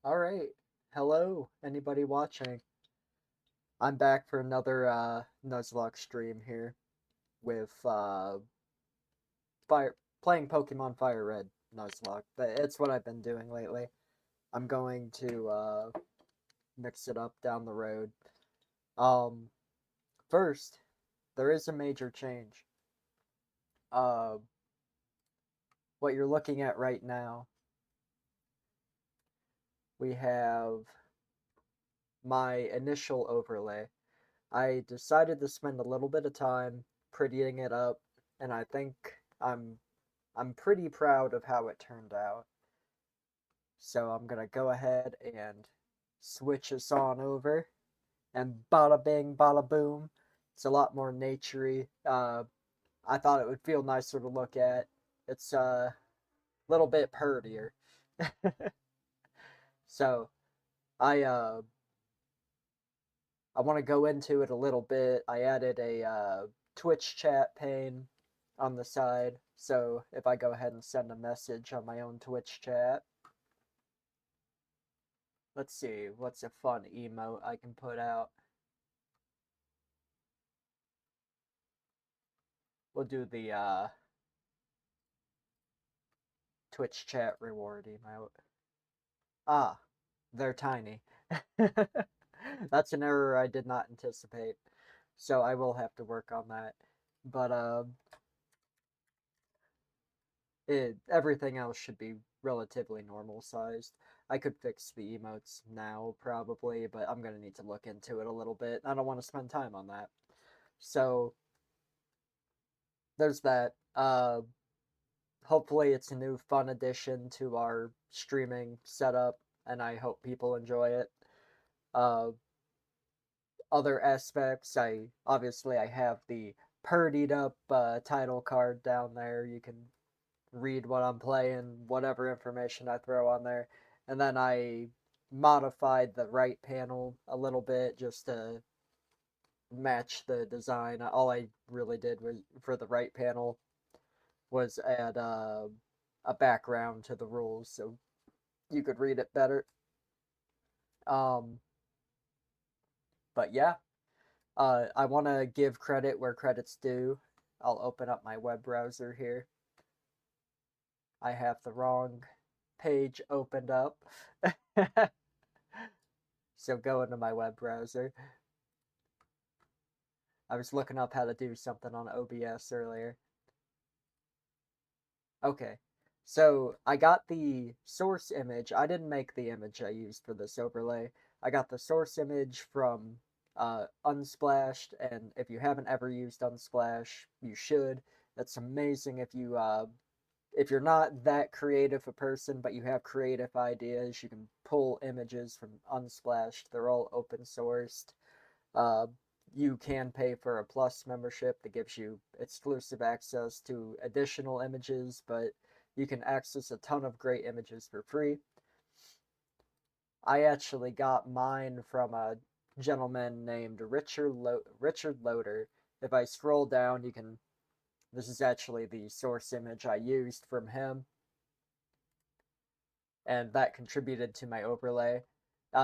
Alright, hello, anybody watching? I'm back for another Nuzlocke stream here with Fire playing Pokemon FireRed Nuzlocke. But it's what I've been doing lately. I'm going to mix it up down the road. Um, First, there is a major change. Uh, what you're looking at right now, we have my initial overlay. I decided to spend a little bit of time prettying it up, and I think I'm I'm pretty proud of how it turned out. So I'm gonna go ahead and switch us on over, and bada bing, bada boom. It's a lot more naturey. I thought it would feel nicer to look at. It's a little bit purtier. So I uh I want to go into it a little bit. I added a Twitch chat pane on the side. So if I go ahead and send a message on my own Twitch chat, let's see, what's a fun emote I can put out? We'll do the Twitch chat reward emote. Ah, they're tiny. That's an error I did not anticipate. So I will have to work on that. But everything else should be relatively normal sized. I could fix the emotes now probably, but I'm gonna need to look into it a little bit. I don't want to spend time on that. So there's that. Hopefully it's a new fun addition to our streaming setup, and I hope people enjoy it. Uh, Other aspects, I have the purdied up title card down there. You can read what I'm playing, whatever information I throw on there. And then I modified the right panel a little bit just to match the design. All I really did was for the right panel was add a background to the rules so you could read it better. Um, but yeah, I want to give credit where credit's due. I'll open up my web browser here. I have the wrong page opened up. So go into my web browser. I was looking up how to do something on OBS earlier. Okay. So I got the source image. I didn't make the image I used for this overlay. I got the source image from Unsplashed, and if you haven't ever used Unsplash, you should. That's amazing if you're not that creative a person, but you have creative ideas, you can pull images from Unsplashed. They're all open sourced. Uh, you can pay for a Plus membership that gives you exclusive access to additional images, but you can access a ton of great images for free. I actually got mine from a gentleman named Richard Loader. If I scroll down, you can. This is actually the source image I used from him, and that contributed to my overlay.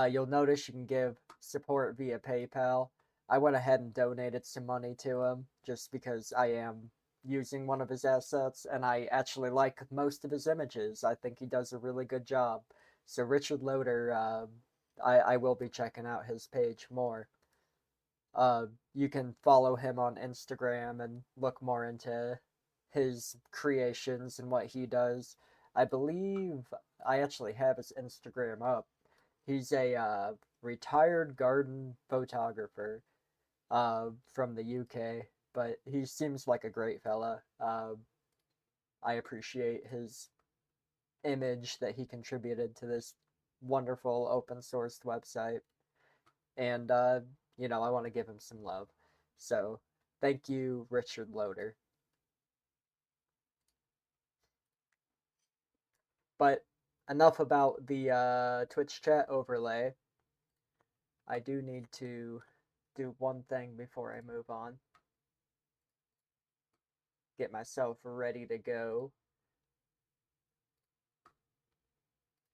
You'll notice you can give support via PayPal. I went ahead and donated some money to him just because I am using one of his assets, and I actually like most of his images. I think he does a really good job. So Richard Loader, I will be checking out his page more. You can follow him on Instagram and look more into his creations and what he does. I believe I actually have his Instagram up. He's a retired garden photographer from the UK, but he seems like a great fella. I appreciate his image that he contributed to this wonderful open sourced website. And I want to give him some love. So thank you, Richard Loader. But enough about the Twitch chat overlay. I do need to do one thing before I move on. Get myself ready to go.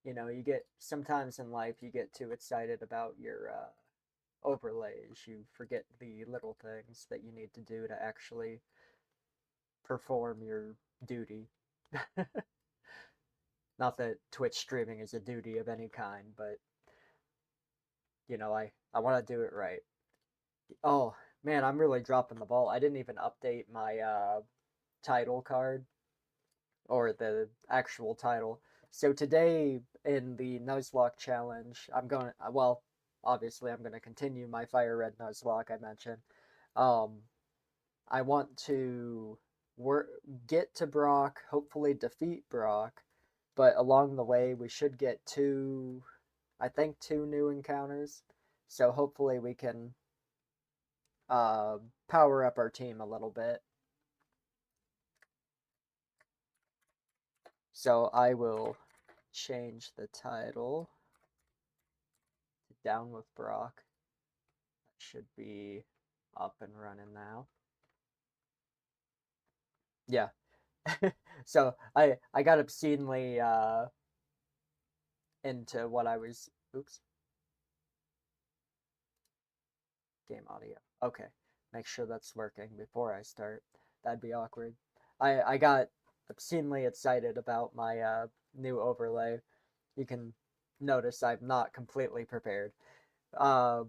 You know, you get sometimes in life you get too excited about your overlays. You forget the little things that you need to do to actually perform your duty. Not that Twitch streaming is a duty of any kind, but you know, I want to do it right. Oh man, I'm really dropping the ball. I didn't even update my title card or the actual title. So today in the Nuzlocke challenge, I'm going. Well, obviously, I'm going to continue my FireRed Nuzlocke I mentioned. Um, I want to work, get to Brock, hopefully defeat Brock, but along the way we should get two, I think two new encounters. So hopefully we can power up our team a little bit. So I will change the title to Down with Brock. That should be up and running now. Yeah. So I got obscenely into what I was. Oops. Game audio. Okay. Make sure that's working before I start. That'd be awkward. I got obscenely excited about my new overlay. You can notice I'm not completely prepared. Uh,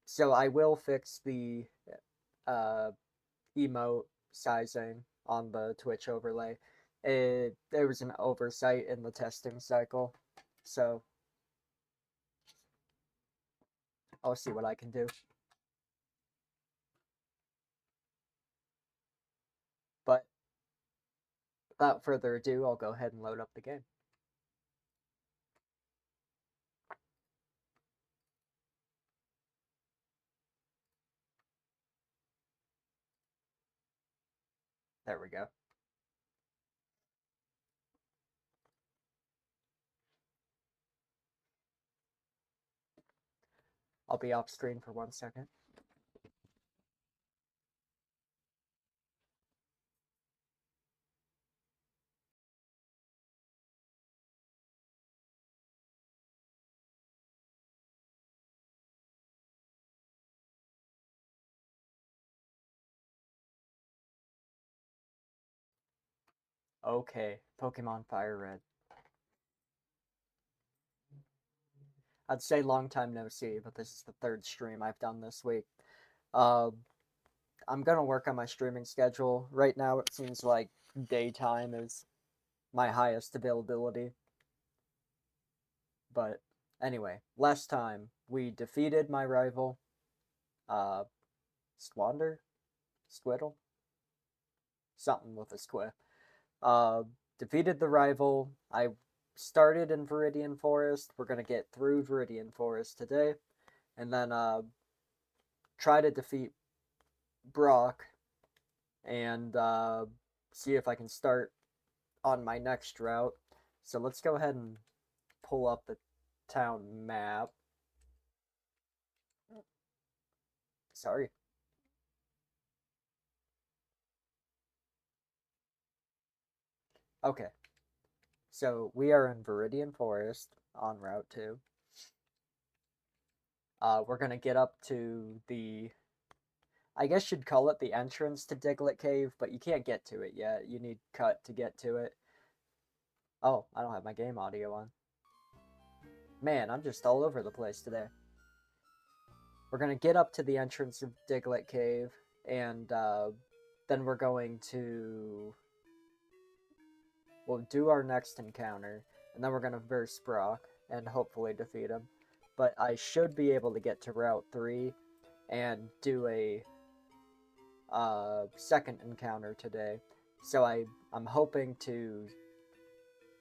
so I will fix the uh, emote sizing on the Twitch overlay. There was an oversight in the testing cycle, so I'll see what I can do. But without further ado, I'll go ahead and load up the game. There we go. I'll be off screen for 1 second. Okay, Pokemon FireRed. I'd say long time no see, but this is the third stream I've done this week. Uh, I'm gonna work on my streaming schedule. Right now, it seems like daytime is my highest availability. But anyway, last time we defeated my rival, uh, Squander? Squiddle? Something with a squid. Uh, Defeated the rival. I started in Viridian Forest. We're gonna get through Viridian Forest today, and then try to defeat Brock and see if I can start on my next route. So let's go ahead and pull up the town map. Sorry. Okay. So we are in Viridian Forest on Route 2. We're gonna get up to the, I guess you'd call it the entrance to Diglett Cave, but you can't get to it yet. You need cut to get to it. Oh, I don't have my game audio on. Man, I'm just all over the place today. We're gonna get up to the entrance of Diglett Cave, and then we're going to, we'll do our next encounter, and then we're gonna verse Brock and hopefully defeat him. But I should be able to get to Route 3 and do a second encounter today. So I'm hoping to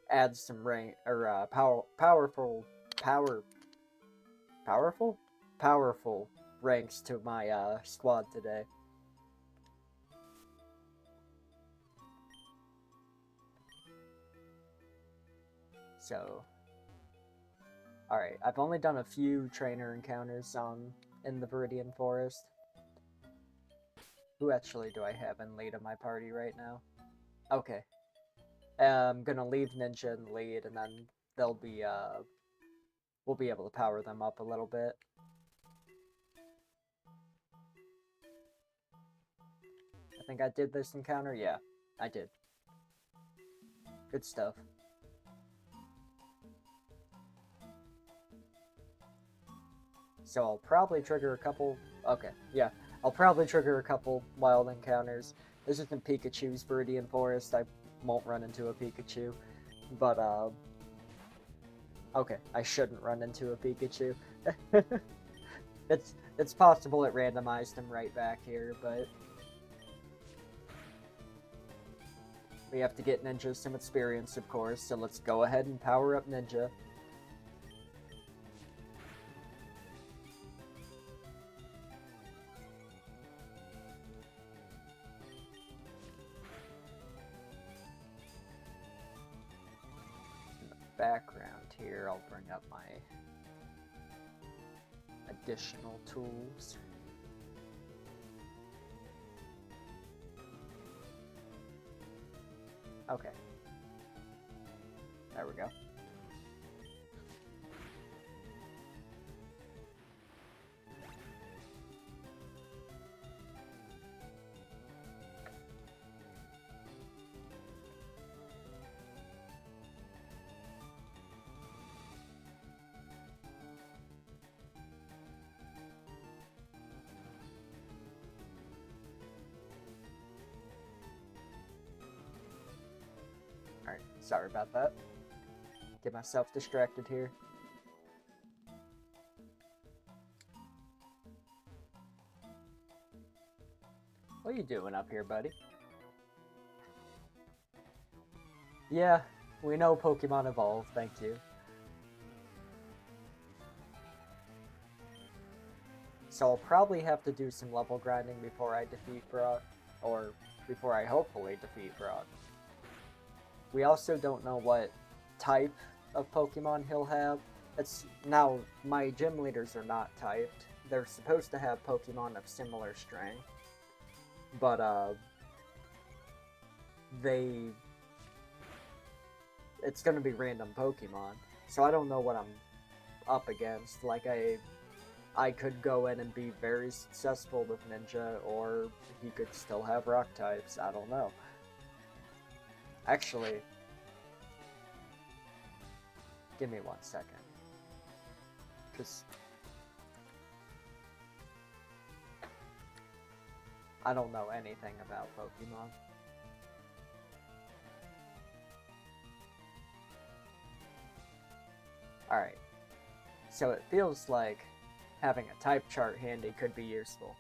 add some rank or powerful ranks to my squad today. So, all right, I've only done a few trainer encounters in the Viridian Forest. Who actually do I have in lead of my party right now? Okay. I'm gonna leave Ninja in lead, and then they'll be, we'll be able to power them up a little bit. I think I did this encounter. Yeah, I did. Good stuff. So I'll probably trigger a couple... Okay, yeah. I'll probably trigger a couple wild encounters. This isn't Pikachu's Viridian Forest. I won't run into a Pikachu. But, okay, I shouldn't run into a Pikachu. It's possible it randomized him right back here, but... we have to get Ninja some experience, of course, so let's go ahead and power up Ninja. In the background here, I'll bring up my additional tools. Okay. There we go. Alright, sorry about that. Get myself distracted here. What are you doing up here, buddy? Yeah, we know Pokemon evolve, thank you. So I'll probably have to do some level grinding before I defeat Brock, or before I hopefully defeat Brock. We also don't know what type of Pokemon he'll have. Now, my gym leaders are not typed. They're supposed to have Pokemon of similar strength. But, it's gonna be random Pokemon. So I don't know what I'm up against. Like, I could go in and be very successful with Ninja, or he could still have rock types. I don't know. Actually, give me 1 second. Because I don't know anything about Pokemon. Alright. So it feels like having a type chart handy could be useful.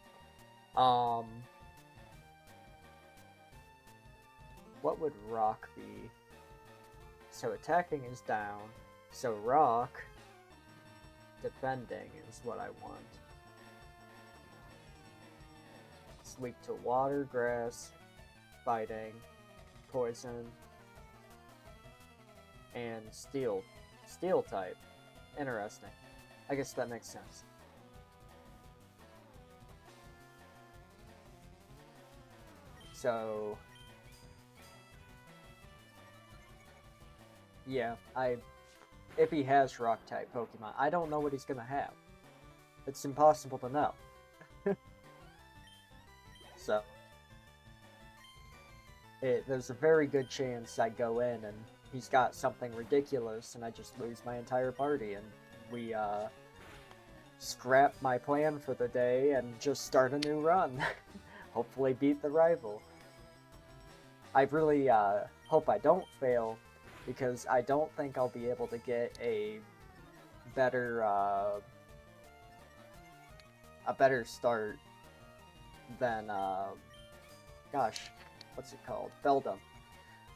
What would rock be? So attacking is down. So rock, defending is what I want. It's weak to water, grass, fighting, poison, and steel. Steel type. Interesting. I guess that makes sense. So... yeah, if he has rock-type Pokemon, I don't know what he's gonna have. It's impossible to know. So, there's a very good chance I go in and he's got something ridiculous and I just lose my entire party and we, scrap my plan for the day and just start a new run. Hopefully beat the rival. I really, hope I don't fail, because I don't think I'll be able to get a better start than, gosh, what's it called? Beldum.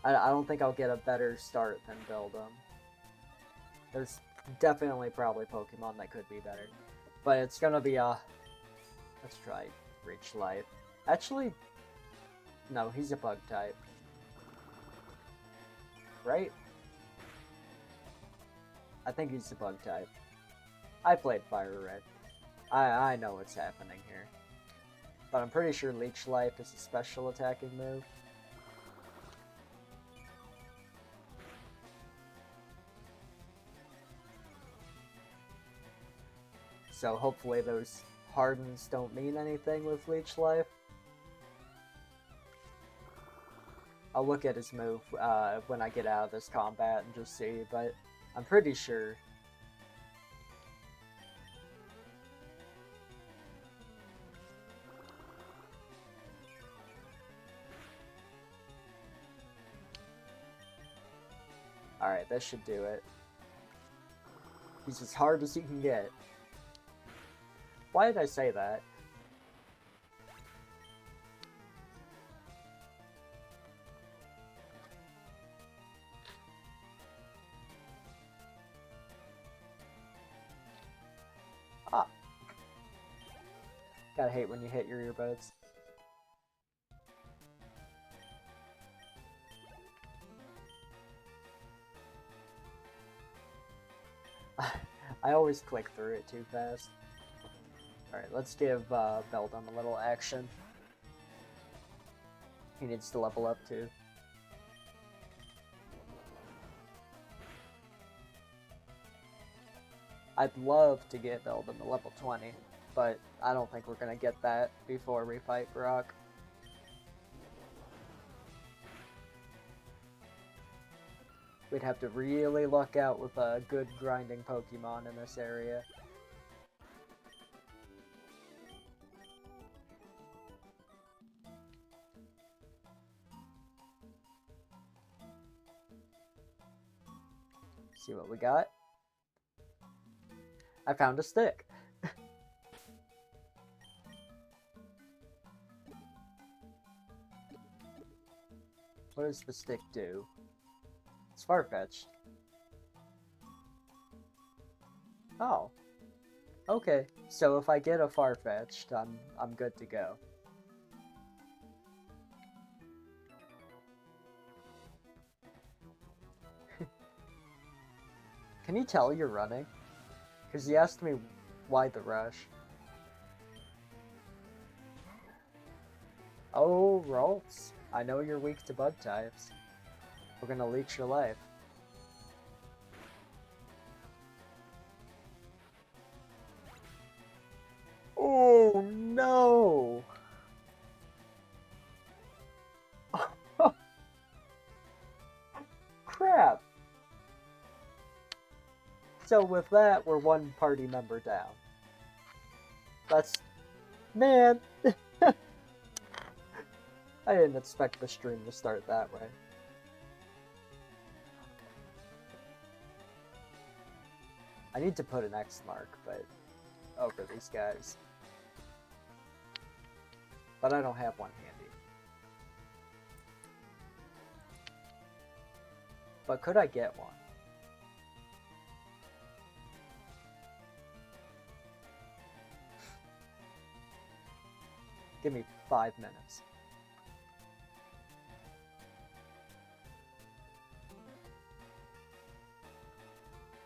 I don't think I'll get a better start than Beldum. There's definitely probably Pokemon that could be better. But it's gonna be, let's try Reach Life. Actually, no, he's a bug type. Right? I think he's a bug type. I played FireRed. I know what's happening here. But I'm pretty sure Leech Life is a special attacking move. So hopefully those hardens don't mean anything with Leech Life. I'll look at his move when I get out of this combat and just see, but I'm pretty sure. Alright, that should do it. He's as hard as he can get. Why did I say that? Ah. Gotta hate when you hit your earbuds. I always click through it too fast. Alright, let's give Beldum a little action. He needs to level up too. I'd love to get Beldum to level 20, but I don't think we're gonna get that before we fight Brock. We'd have to really luck out with a good grinding Pokemon in this area. See what we got? I found a stick. What does the stick do? It's far-fetched. Oh. Okay, so if I get a far-fetched, I'm good to go. Can you tell you're running? Because he asked me why the rush. Oh, Ralts. I know you're weak to bug types. We're gonna leech your life. Oh no! Crap! So with that, we're one party member down. That's... Man! I didn't expect the stream to start that way. I need to put an X mark, but over these guys. But I don't have one handy. But could I get one? Give me 5 minutes.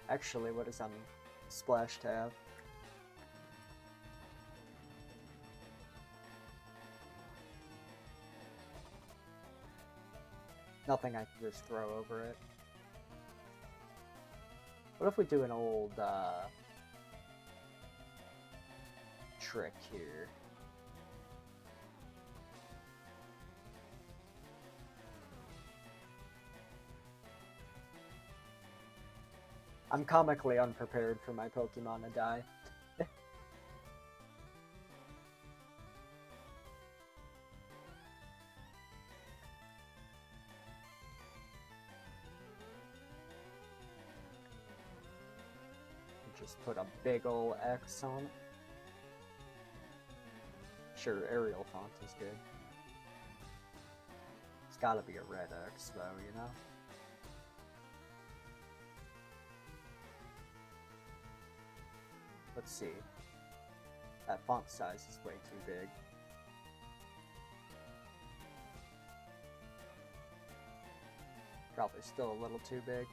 Actually, what is on Splash tab? Nothing I can just throw over it. What if we do an old trick here? I'm comically unprepared for my Pokemon to die. Just put a big ol' X on it. Sure, Arial font is good. It's gotta be a red X though, you know? Let's see. That font size is way too big. Probably still a little too big.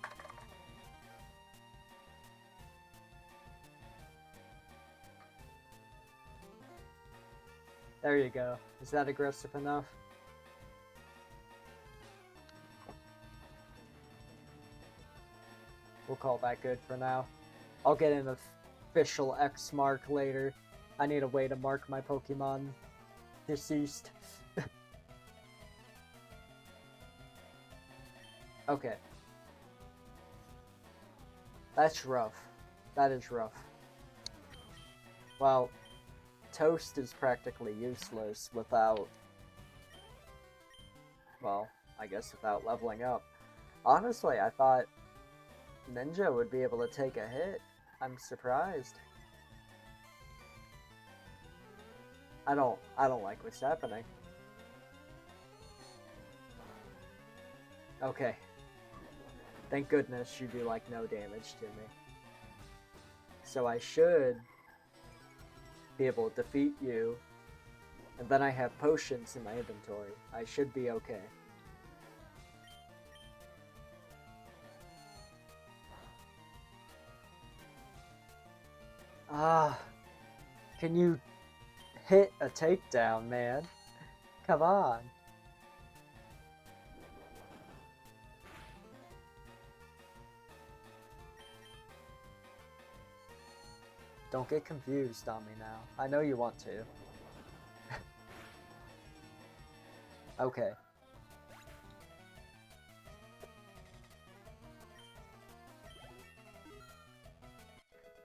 There you go. Is that aggressive enough? We'll call that good for now. I'll get in official X mark later. I need a way to mark my Pokemon deceased. Okay. That's rough. That is rough. Well, Toast is practically useless without... Well, I guess without leveling up. Honestly, I thought Ninja would be able to take a hit. I'm surprised. I don't like what's happening. Okay. Thank goodness you do like no damage to me. So I should be able to defeat you, and then I have potions in my inventory. I should be okay. Ah, can you hit a takedown, man? Come on. Don't get confused on me now. I know you want to. Okay.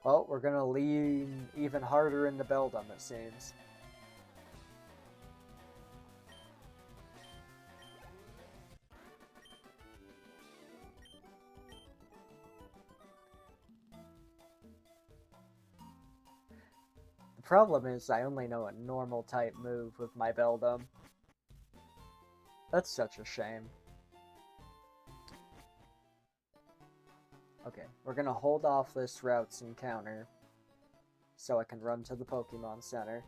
Well, we're gonna lean even harder into Beldum, it seems. The problem is I only know a normal type move with my Beldum. That's such a shame. Okay, we're gonna hold off this route's encounter so I can run to the Pokemon Center.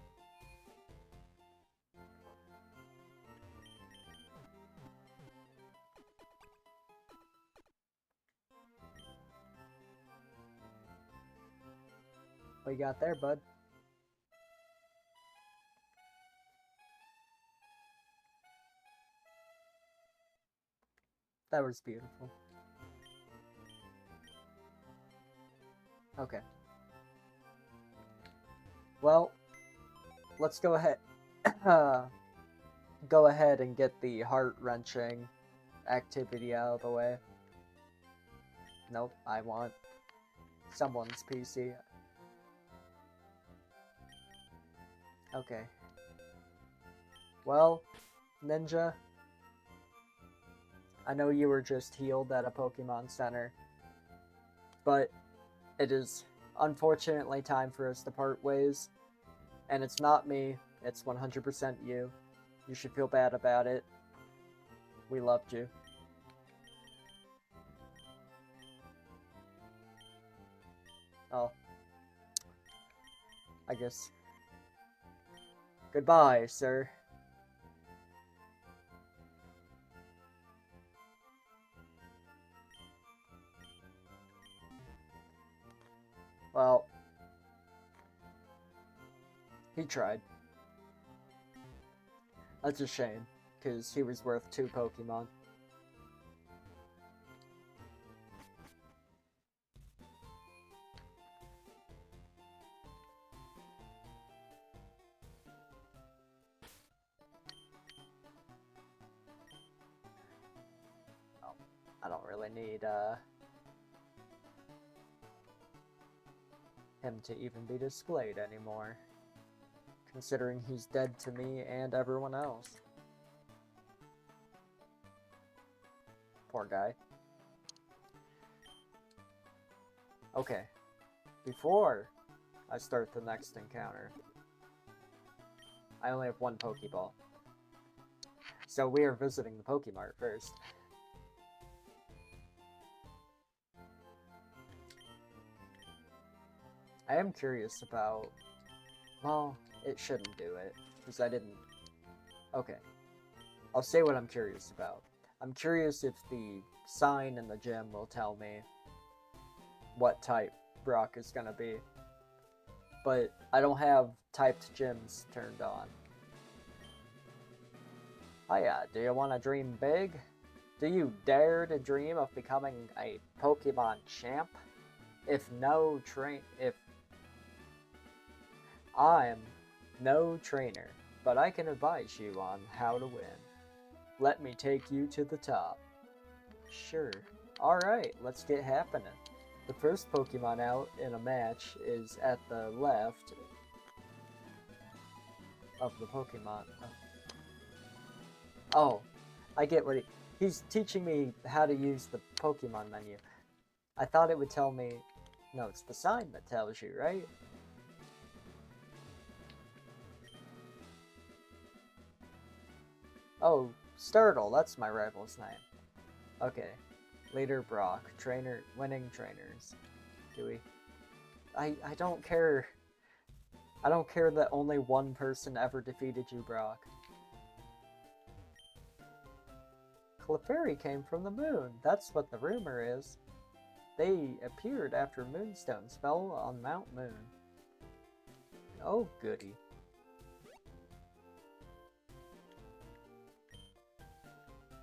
What you got there, bud? That was beautiful. Okay. Well, let's go ahead. Go ahead and get the heart-wrenching activity out of the way. Nope, I want someone's PC. Okay. Well, Ninja, I know you were just healed at a Pokemon Center, but it is unfortunately time for us to part ways. And it's not me, it's 100% you. You should feel bad about it. We loved you. Oh. I guess. Goodbye, sir. Well, he tried. That's a shame, because he was worth 2 Pokemon. Oh, I don't really need, him to even be displayed anymore, considering he's dead to me and everyone else. Poor guy. Okay, before I start the next encounter, I only have 1 Pokeball. So we are visiting the Pokemart first. I am curious about... Well, it shouldn't do it, because I didn't... Okay. I'll say what I'm curious about. I'm curious if the sign in the gym will tell me what type Brock is gonna be. But I don't have typed gyms turned on. Oh yeah, do you want to dream big? Do you dare to dream of becoming a Pokemon champ? If I'm no trainer, but I can advise you on how to win. Let me take you to the top. Sure. Alright, let's get happening. The first Pokemon out in a match is at the left of the Pokemon. Oh, I get what he's teaching me how to use the Pokemon menu. I thought it would tell me... No, it's the sign that tells you, right? Oh, Startle, that's my rival's name. Okay. Leader Brock, trainer, winning trainers. Do we? I don't care. I don't care that only one person ever defeated you, Brock. Clefairy came from the moon. That's what the rumor is. They appeared after moonstones fell on Mount Moon. Oh, goody.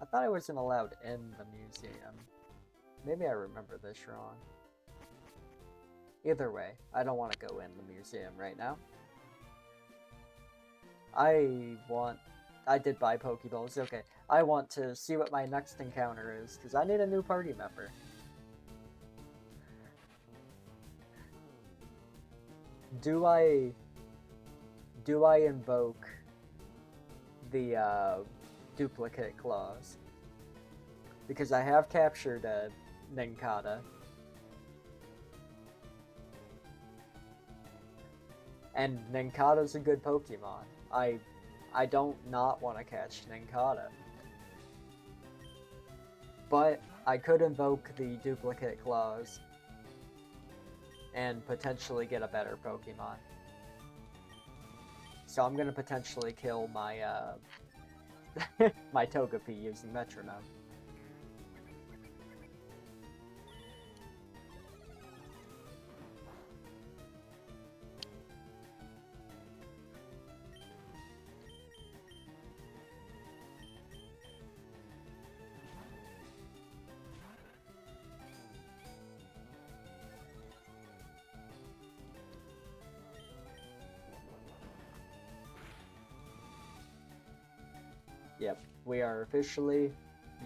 I thought I wasn't allowed in the museum. Maybe I remember this wrong. Either way, I don't want to go in the museum right now. I did buy Pokeballs, okay. I want to see what my next encounter is, because I need a new party member. Do I invoke the duplicate claws? Because I have captured a Nincada. And Nincada's a good Pokemon. I don't not want to catch Nincada. But I could invoke the duplicate claws and potentially get a better Pokemon. So I'm gonna potentially kill my my Togepi using Metronome. Yep, we are officially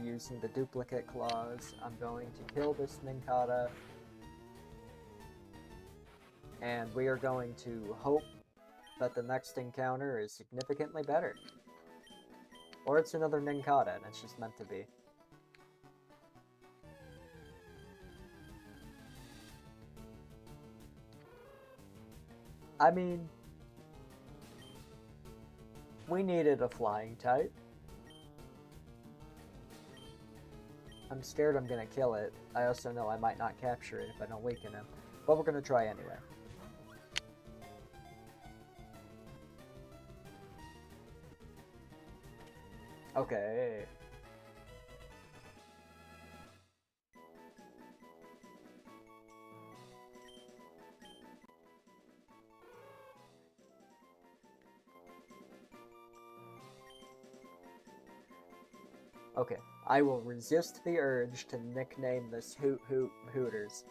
using the duplicate claws. I'm going to kill this Nincada. And we are going to hope that the next encounter is significantly better. Or it's another Nincada and it's just meant to be. I mean, we needed a flying type. I'm scared I'm gonna kill it. I also know I might not capture it if I don't weaken him. But we're gonna try anyway. Okay. Okay, I will resist the urge to nickname this Hooters.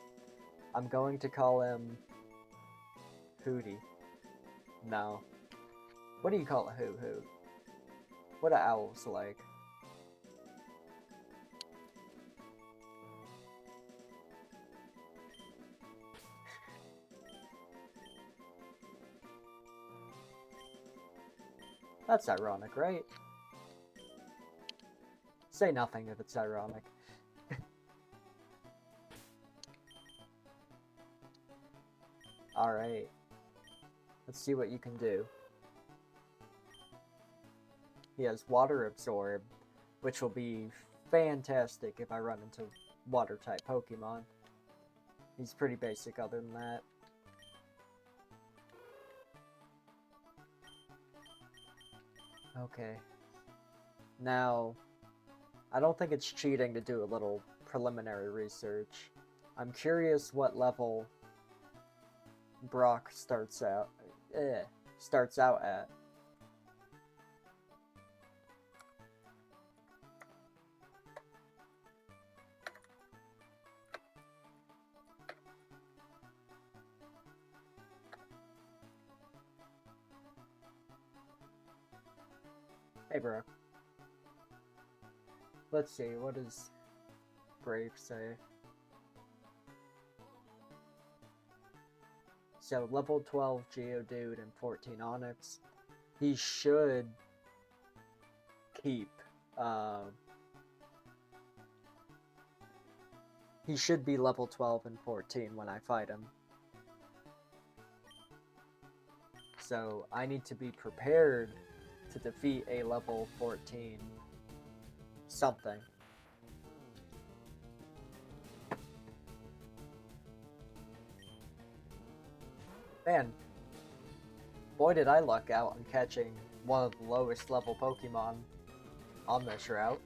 I'm going to call him Hootie. No. What do you call a hoot? What are owls like? That's ironic, right? Say nothing if it's ironic. Alright. Let's see what you can do. He has Water Absorb, which will be fantastic if I run into Water-type Pokemon. He's pretty basic other than that. Okay. Now, I don't think it's cheating to do a little preliminary research. I'm curious what level Brock starts out at. Hey, bro. Let's see, what does Brave say? So, level 12 Geodude and 14 Onyx. He should keep, he should be level 12 and 14 when I fight him. So, I need to be prepared to defeat a level 14 something. Man, boy did I luck out on catching one of the lowest level Pokemon on this route.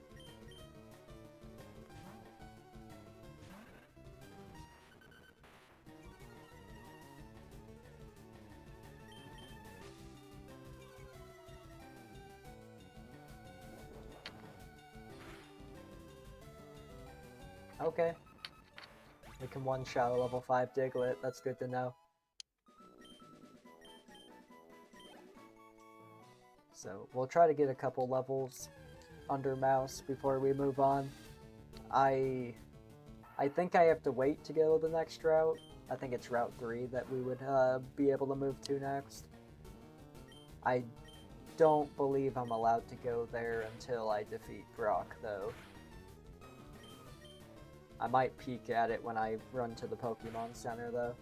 Okay. We can one-shot a level 5 Diglett, that's good to know. So, we'll try to get a couple levels under Mouse before we move on. I think I have to wait to go to the next route. I think it's Route 3 that we would be able to move to next. I don't believe I'm allowed to go there until I defeat Brock, though. I might peek at it when I run to the Pokemon Center, though.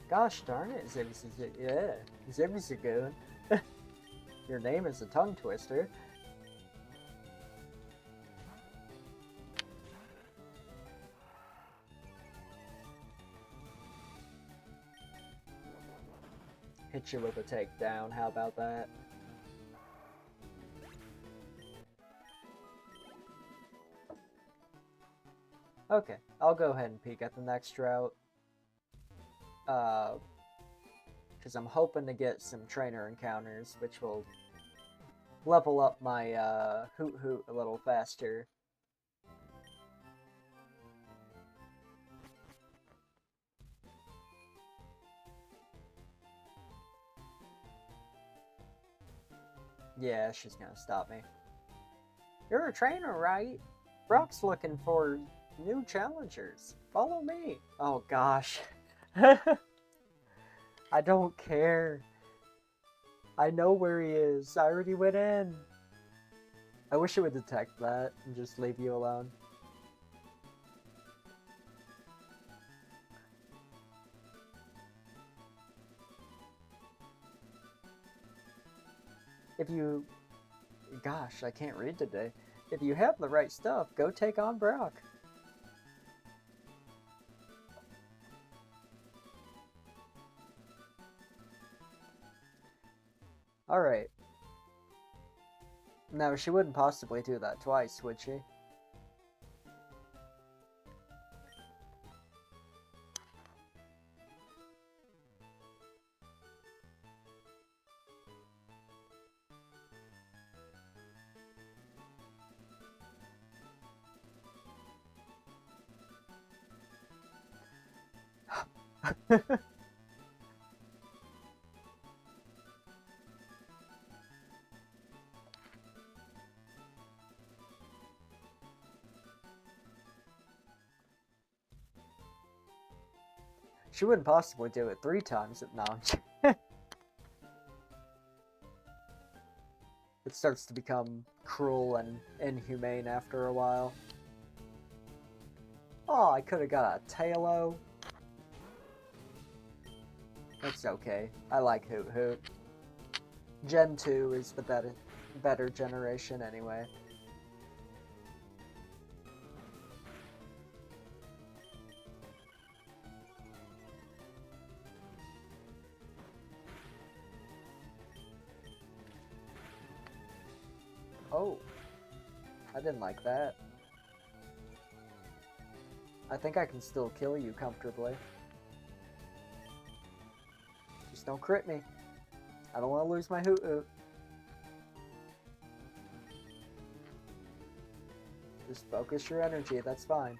Gosh darn it, Zigzagoon. Your name is a tongue twister. Hit you with a takedown, how about that? Okay, I'll go ahead and peek at the next route. Because I'm hoping to get some trainer encounters, which will level up my Hoot Hoot a little faster. Yeah, she's gonna stop me. You're a trainer, right? Brock's looking for new challengers. Follow me. Oh gosh. I don't care. I know where he is. I already went in. I wish it would detect that and just leave you alone. If you... Gosh, I can't read today. If you have the right stuff, go take on Brock. Alright. No, she wouldn't possibly do that twice, would she? She wouldn't possibly do it 3 times at launch. It starts to become cruel and inhumane after a while. Oh, I could have got a Tailo. That's okay. I like Hoot Hoot. Gen 2 is the better generation anyway. Oh, I didn't like that. I think I can still kill you comfortably. Just don't crit me. I don't want to lose my Hoot Hoot. Just focus your energy, that's fine.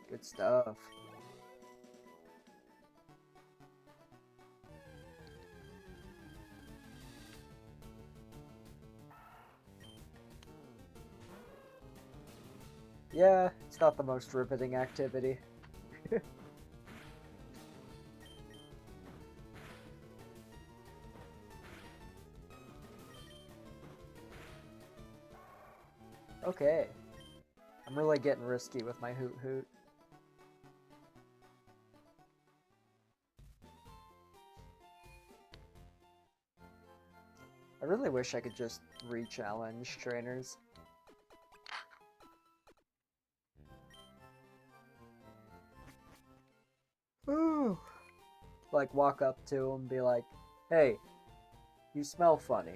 Good stuff. Yeah, it's not the most riveting activity. Okay. I'm really getting risky with my Hoot Hoot. I really wish I could just re-challenge trainers. Ooh. Like, walk up to them and be like, hey, you smell funny.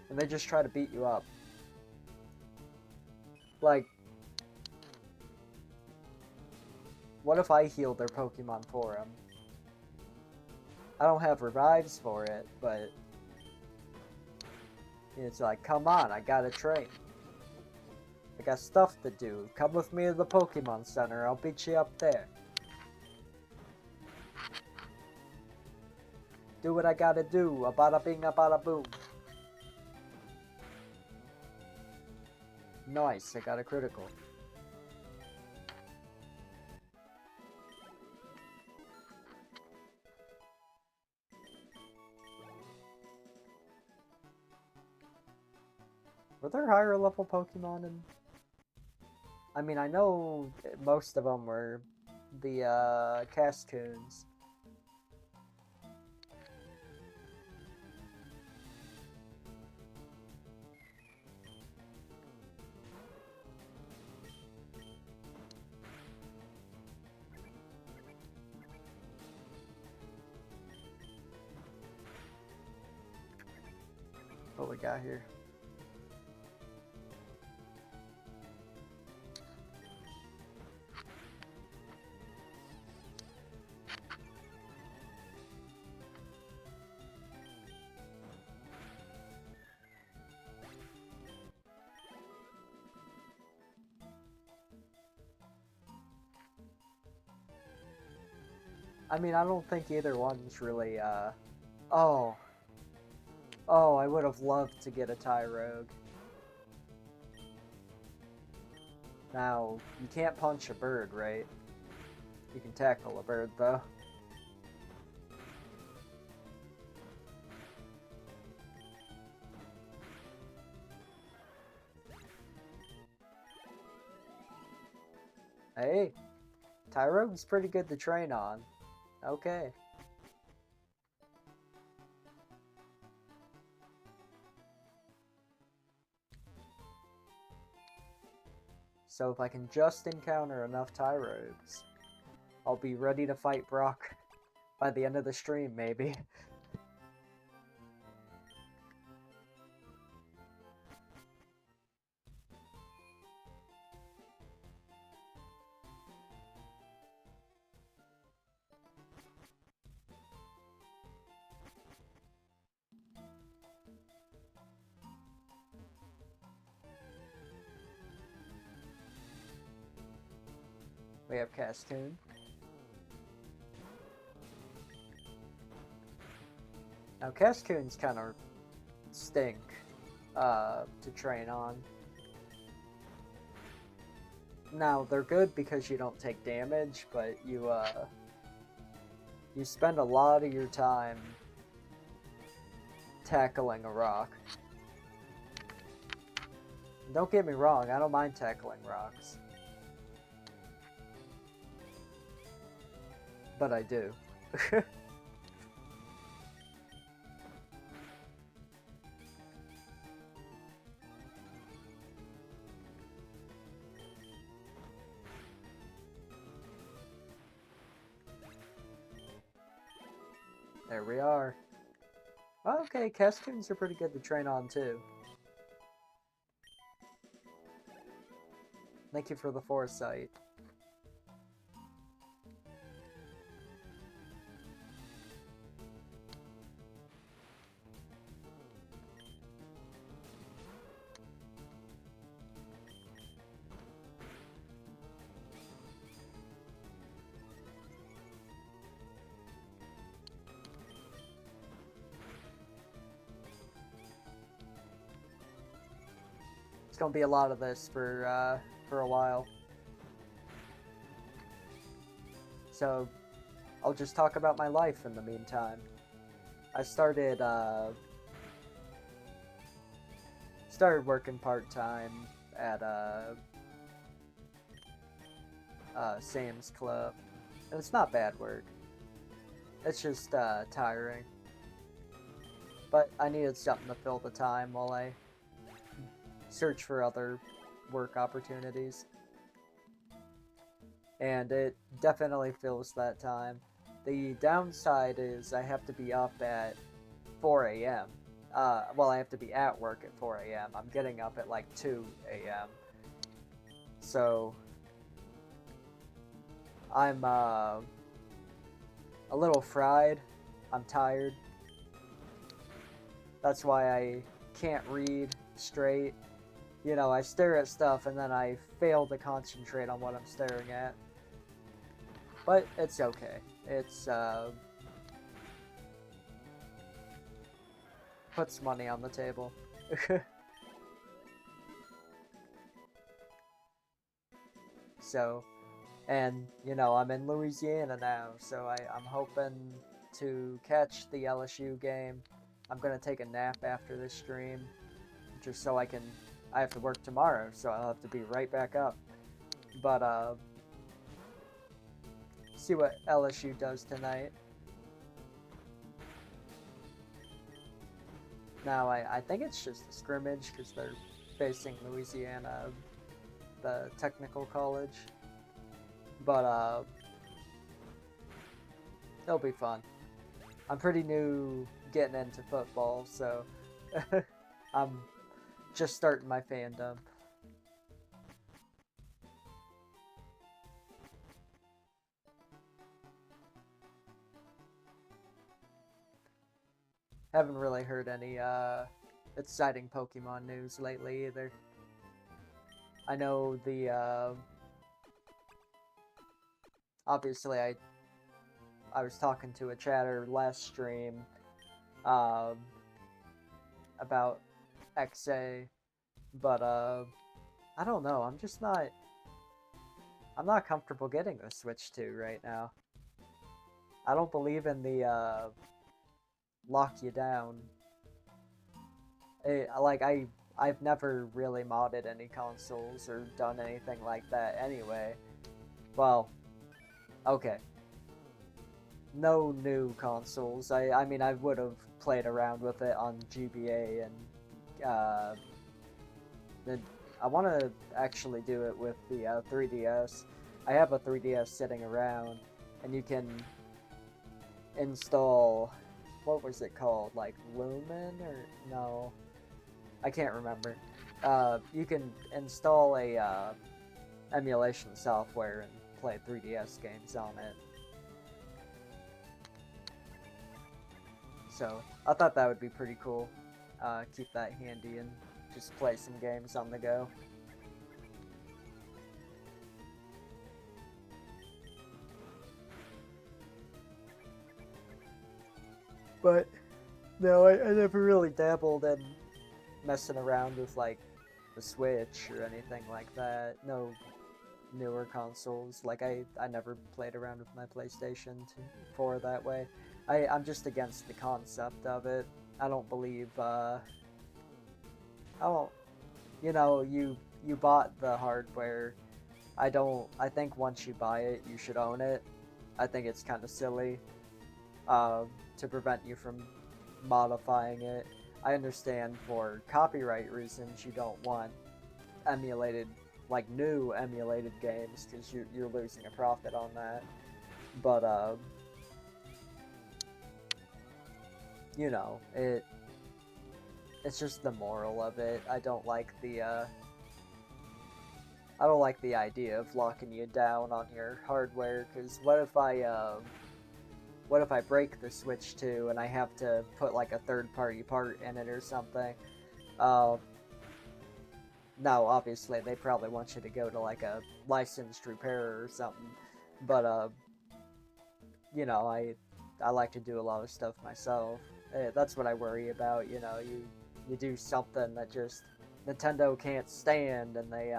And they just try to beat you up. Like, what if I heal their Pokemon for them? I don't have revives for it, but it's like, come on, I gotta train. I got stuff to do. Come with me to the Pokemon Center, I'll beat you up there. Do what I gotta do, a bada bing, a bada boom. Nice, I got a critical. Were there higher level Pokemon in... I mean, I know most of them were the Cascoons. What we got here? I mean, I don't think either one's really, Oh. Oh, I would have loved to get a Tyrogue. Now, you can't punch a bird, right? You can tackle a bird, though. Hey, Tyrogue's pretty good to train on. Okay. So if I can just encounter enough Tyrogues, I'll be ready to fight Brock by the end of the stream, maybe. We have Cascoon. Now, Cascoons kind of stink to train on. Now, they're good because you don't take damage, but you spend a lot of your time tackling a rock. Don't get me wrong, I don't mind tackling rocks. But I do. There we are. Okay, Cascoons are pretty good to train on too. Thank you for the foresight. It's gonna be a lot of this for a while. so I'll just talk about my life in the meantime. I started working part-time at Sam's Club. And it's not bad work. It's just tiring. But I needed something to fill the time while I search for other work opportunities. And it definitely fills that time. The downside is I have to be up at 4 a.m. Well, I have to be at work at 4 a.m. I'm getting up at like 2 a.m. So I'm a little fried. I'm tired. That's why I can't read straight. You know, I stare at stuff and then I fail to concentrate on what I'm staring at. But it's okay. It's, puts money on the table. So, and, you know, I'm in Louisiana now, so I'm hoping to catch the LSU game. I'm gonna take a nap after this stream, just so I have to work tomorrow, so I'll have to be right back up. But, see what LSU does tonight. Now, I think it's just a scrimmage, because they're facing Louisiana, the technical college. But, it'll be fun. I'm pretty new getting into football, so I'm just starting my fandom. Haven't really heard any exciting Pokemon news lately either. I know the obviously I was talking to a chatter last stream about XA, but I don't know, I'm not comfortable getting the Switch 2 right now. I don't believe in the lock you down. I've never really modded any consoles or done anything like that anyway. Well, okay. No new consoles. I mean, I would have played around with it on GBA, and I want to actually do it with the 3DS. I have a 3DS sitting around, and you can install, what was it called? Like Lumen, or no? I can't remember. You can install a emulation software and play 3DS games on it. So I thought that would be pretty cool. Keep that handy and just play some games on the go. But no, I never really dabbled in messing around with like the Switch or anything like that. No newer consoles. Like I never played around with my PlayStation 4 that way. I'm just against the concept of it. I don't believe you know, you bought the hardware. I think once you buy it, you should own it. I think it's kind of silly to prevent you from modifying it. I understand for copyright reasons you don't want emulated, like new emulated games, because you're losing a profit on that. But you know, it's just the moral of it. I don't like the idea of locking you down on your hardware, because what if I break the Switch 2 and I have to put like a third-party part in it or something? Now, obviously, they probably want you to go to like a licensed repairer or something, but you know, I like to do a lot of stuff myself. That's what I worry about. You know, you do something that just Nintendo can't stand, and they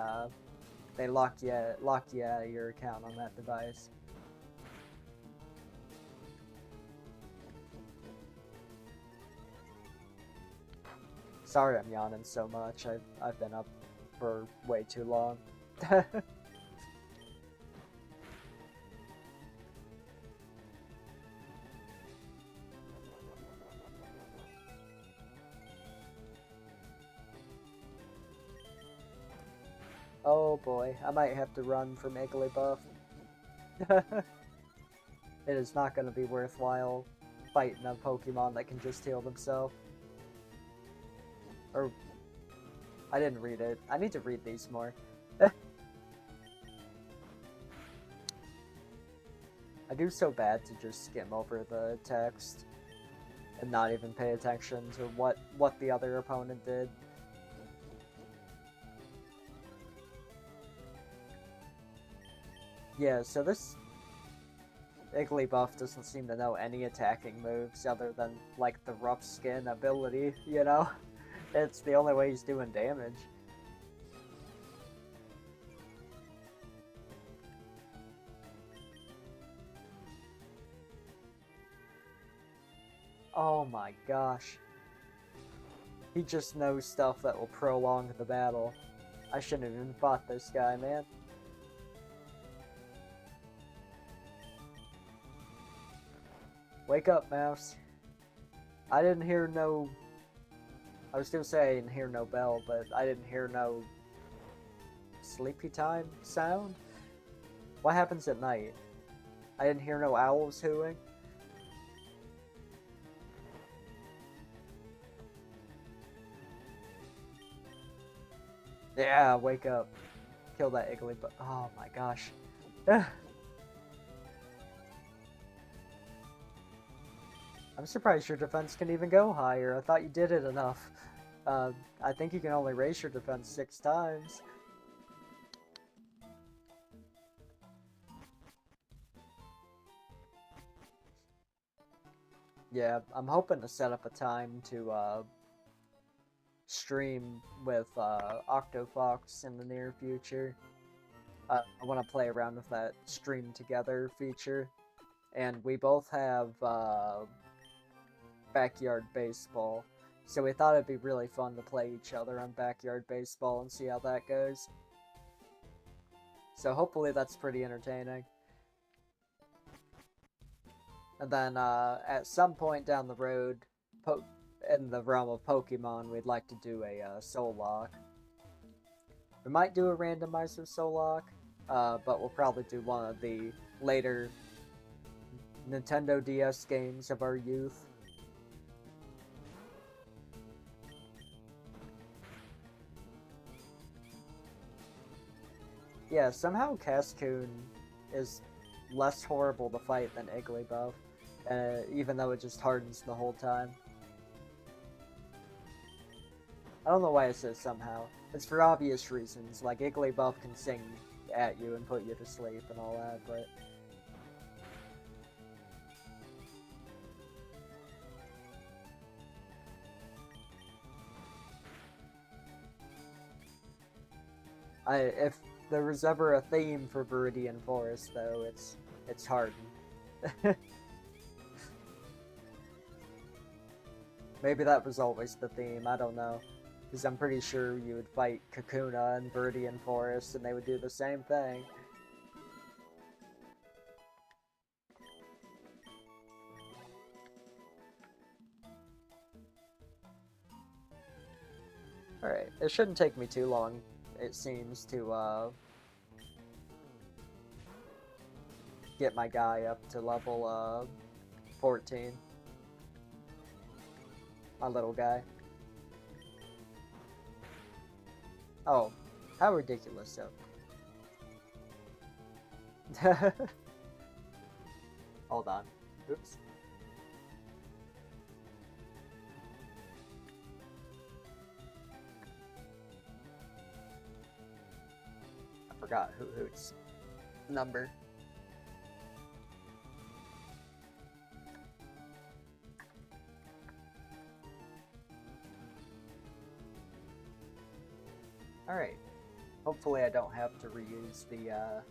lock you out of your account on that device. Sorry I'm yawning so much. I've been up for way too long. Oh boy, I might have to run from Igglybuff. It is not going to be worthwhile fighting a Pokemon that can just heal themselves. Or, I didn't read it. I need to read these more. I do so bad to just skim over the text and not even pay attention to what the other opponent did. Yeah, so this Igglybuff doesn't seem to know any attacking moves other than, like, the rough skin ability, you know? It's the only way he's doing damage. Oh my gosh. He just knows stuff that will prolong the battle. I shouldn't have even fought this guy, man. Wake up, mouse. I didn't hear no... I was gonna say I didn't hear no bell, but I didn't hear no... sleepy time sound? What happens at night? I didn't hear no owls hooting? Yeah, wake up. Kill that Igglybuff. Oh my gosh. I'm surprised your defense can even go higher. I thought you did it enough. I think you can only raise your defense 6 times. Yeah, I'm hoping to set up a time to stream with Octofox in the near future. I want to play around with that stream together feature. And we both have backyard baseball. So we thought it'd be really fun to play each other on backyard baseball and see how that goes. So hopefully that's pretty entertaining. And then at some point down the road, in the realm of Pokemon, we'd like to do a Soul Lock. We might do a Randomizer Soul Lock, but we'll probably do one of the later Nintendo DS games of our youth. Yeah, somehow Cascoon is less horrible to fight than Igglybuff, even though it just hardens the whole time. I don't know why it says somehow. It's for obvious reasons, like Igglybuff can sing at you and put you to sleep and all that, but... if there was ever a theme for Viridian Forest, though, it's Harden. Maybe that was always the theme, I don't know. Because I'm pretty sure you would fight Kakuna in Viridian Forest and they would do the same thing. Alright, it shouldn't take me too long, it seems, to get my guy up to level 14. My little guy. Oh, how ridiculous, though. Hold on. Oops. I forgot Hoot's number. Alright. Hopefully I don't have to reuse the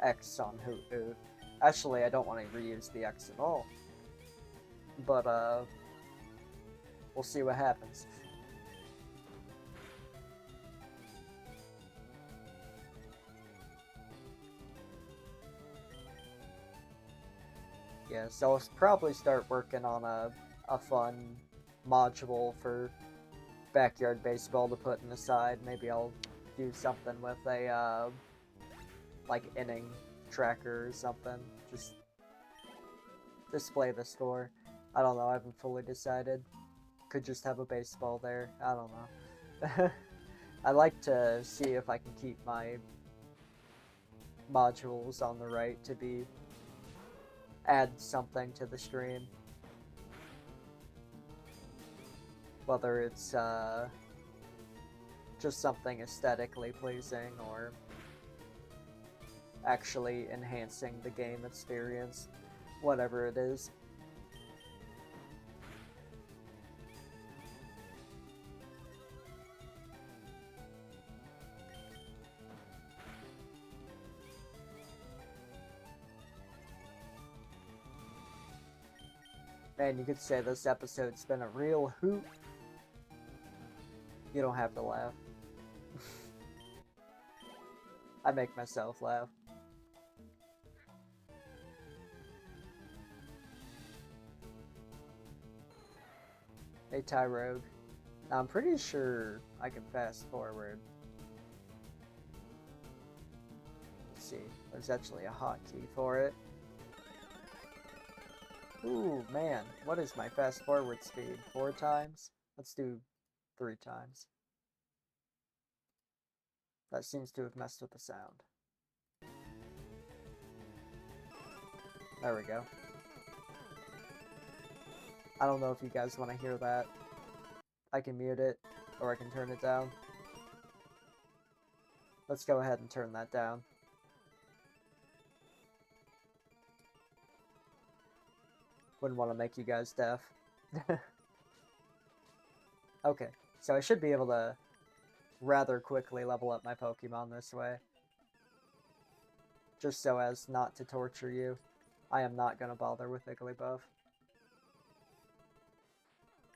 X on Hoot. Actually, I don't want to reuse the X at all. But, we'll see what happens. Yeah, so I'll probably start working on a fun module for backyard baseball to put in the side. Maybe I'll do something with a like inning tracker or something. Just display the score. I don't know. I haven't fully decided. Could just have a baseball there. I don't know. I like to see if I can keep my modules on the right to be add something to the stream. Whether it's just something aesthetically pleasing or actually enhancing the game experience, whatever it is. Man, you could say this episode's been a real hoot. You don't have to laugh. I make myself laugh. Hey, Tyrogue. Now, I'm pretty sure I can fast forward. Let's see. There's actually a hotkey for it. Ooh, man. What is my fast forward speed? 4 times? Let's do 3 times. That seems to have messed with the sound. There we go. I don't know if you guys want to hear that. I can mute it, or I can turn it down. Let's go ahead and turn that down. Wouldn't want to make you guys deaf. Okay, so I should be able to rather quickly level up my Pokemon this way. Just so as not to torture you. I am not going to bother with Igglybuff.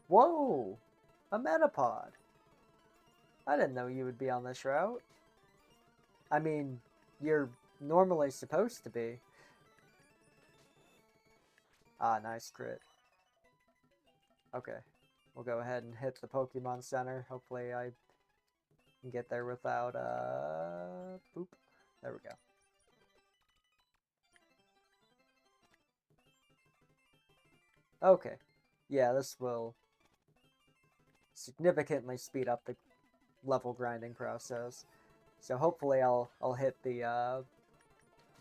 Whoa! A Metapod! I didn't know you would be on this route. I mean, you're normally supposed to be. Ah, nice crit. Okay, we'll go ahead and hit the Pokemon Center. Hopefully I can get there without, boop. There we go. Okay. Yeah, this will significantly speed up the level grinding process. So hopefully I'll hit the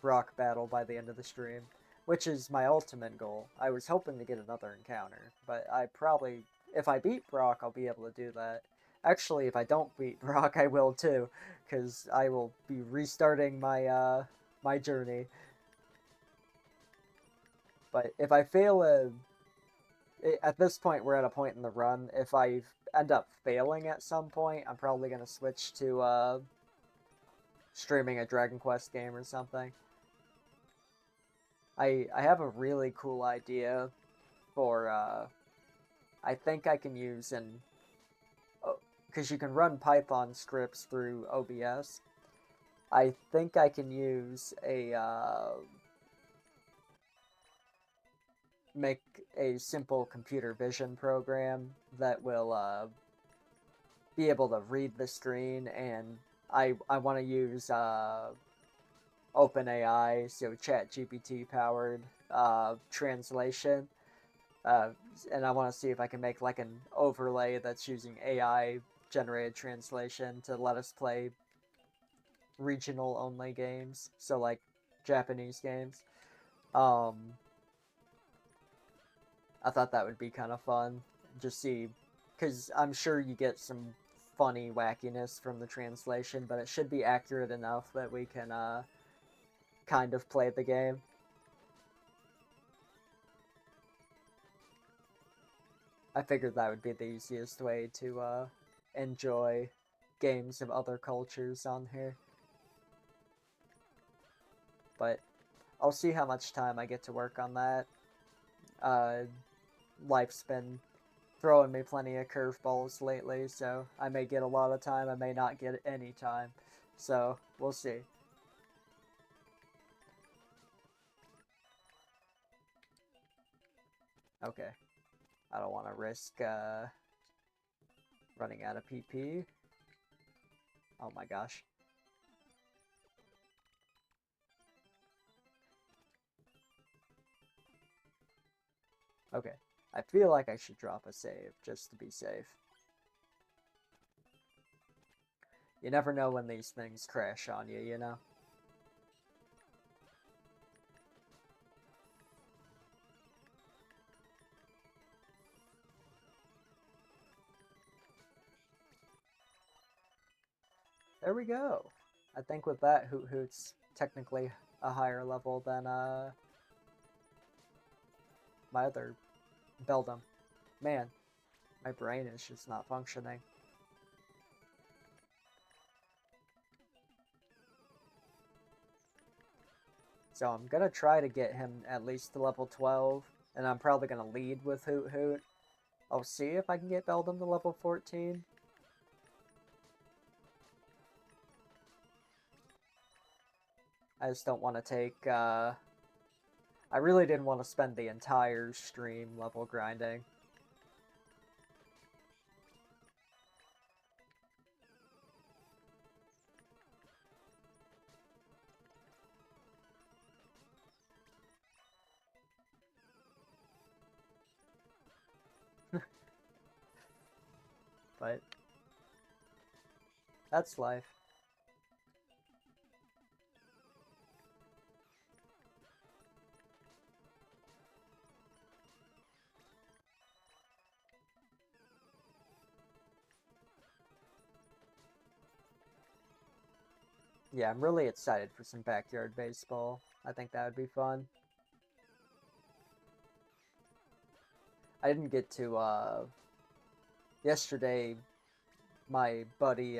Brock battle by the end of the stream, which is my ultimate goal. I was hoping to get another encounter, but I probably, if I beat Brock, I'll be able to do that. Actually, if I don't beat Brock, I will too, because I will be restarting my my journey. But if I fail at this point, we're at a point in the run. If I end up failing at some point, I'm probably going to switch to streaming a Dragon Quest game or something. I have a really cool idea for, I think I can use because you can run Python scripts through OBS. I think I can use make a simple computer vision program that will be able to read the screen, and I want to use OpenAI, so ChatGPT powered translation, and I want to see if I can make like an overlay that's using AI generated translation to let us play regional only games, so like Japanese games. I thought that would be kind of fun. Just see, because I'm sure you get some funny wackiness from the translation, but it should be accurate enough that we can kind of play the game. I figured that would be the easiest way to enjoy games of other cultures on here. But I'll see how much time I get to work on that. Life's been throwing me plenty of curveballs lately, so I may get a lot of time, I may not get any time. So, we'll see. Okay. I don't want to risk running out of PP. Oh my gosh. Okay. I feel like I should drop a save just to be safe. You never know when these things crash on you, you know? There we go. I think with that, Hoot Hoot's technically a higher level than my other Beldum. Man, my brain is just not functioning. So I'm gonna try to get him at least to level 12, and I'm probably gonna lead with Hoot Hoot. I'll see if I can get Beldum to level 14. I just don't want to take, I really didn't want to spend the entire stream level grinding. But that's life. Yeah, I'm really excited for some backyard baseball. I think that would be fun. I didn't get to, yesterday, my buddy,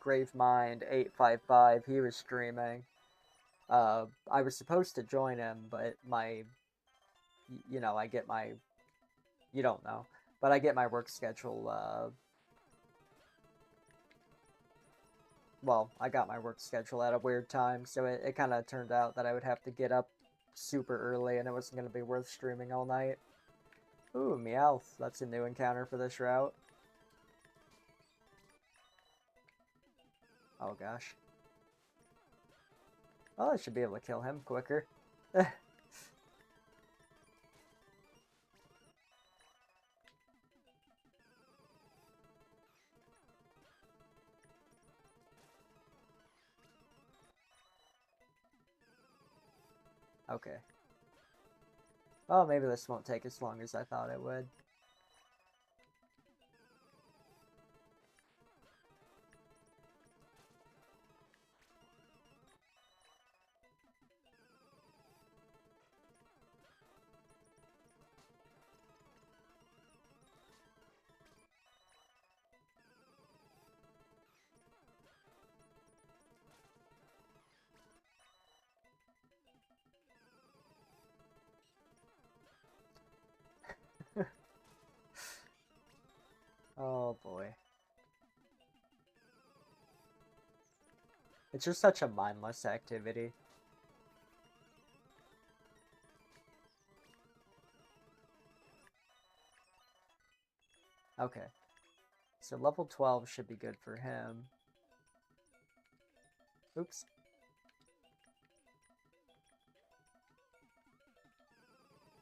Gravemind855, he was streaming. I was supposed to join him, but you know, I get my, you don't know, but I get my work schedule, well, I got my work schedule at a weird time, so it kind of turned out that I would have to get up super early, and it wasn't going to be worth streaming all night. Ooh, Meowth. That's a new encounter for this route. Oh gosh. Well, I should be able to kill him quicker. Okay. Oh, maybe this won't take as long as I thought it would. Oh boy. It's just such a mindless activity. Okay. So level 12 should be good for him. Oops.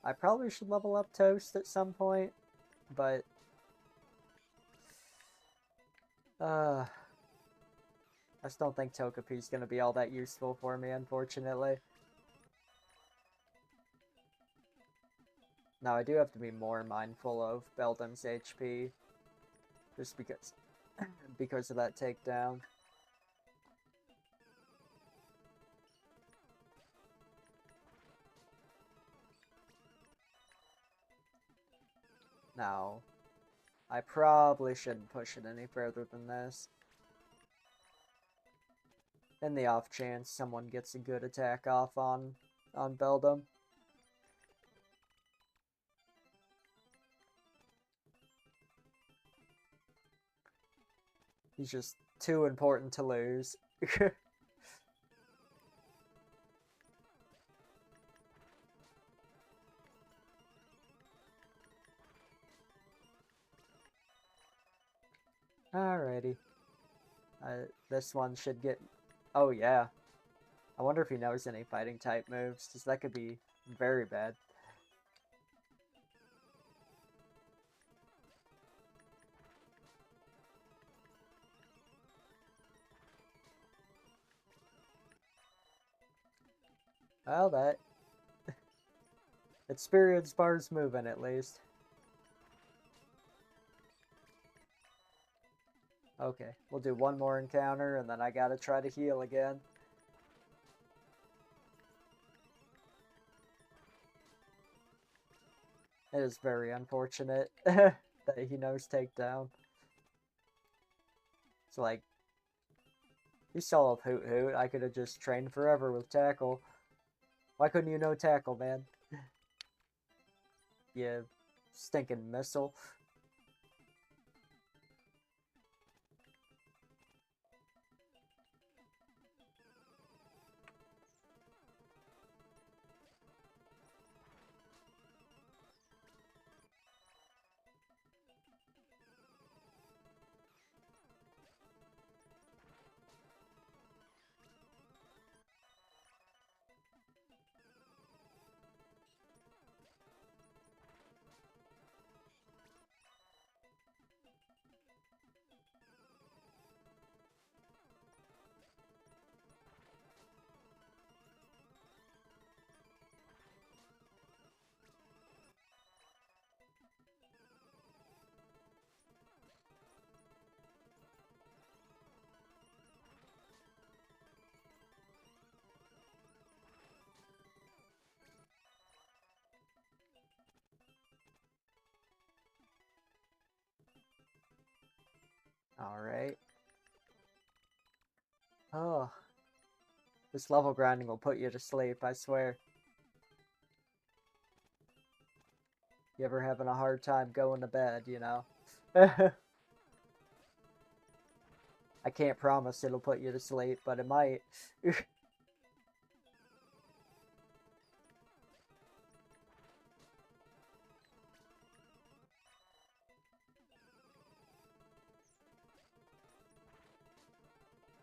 I probably should level up Toast at some point, but I just don't think Togepi's gonna be all that useful for me, unfortunately. Now, I do have to be more mindful of Beldum's HP, just because of that takedown. Now, I probably shouldn't push it any further than this. In the off chance someone gets a good attack off on Beldum. He's just too important to lose. Alrighty. This one should get... Oh, yeah. I wonder if he knows any fighting type moves, because that could be very bad. Well, that... Experience bar's moving, at least. Okay, we'll do one more encounter, and then I gotta try to heal again. It is very unfortunate that he knows takedown. It's like, you saw Hoot Hoot. I could have just trained forever with tackle. Why couldn't you know tackle, man? You stinking missile. Alright. Oh. This level grinding will put you to sleep, I swear. You ever having a hard time going to bed, you know? I can't promise it'll put you to sleep, but it might.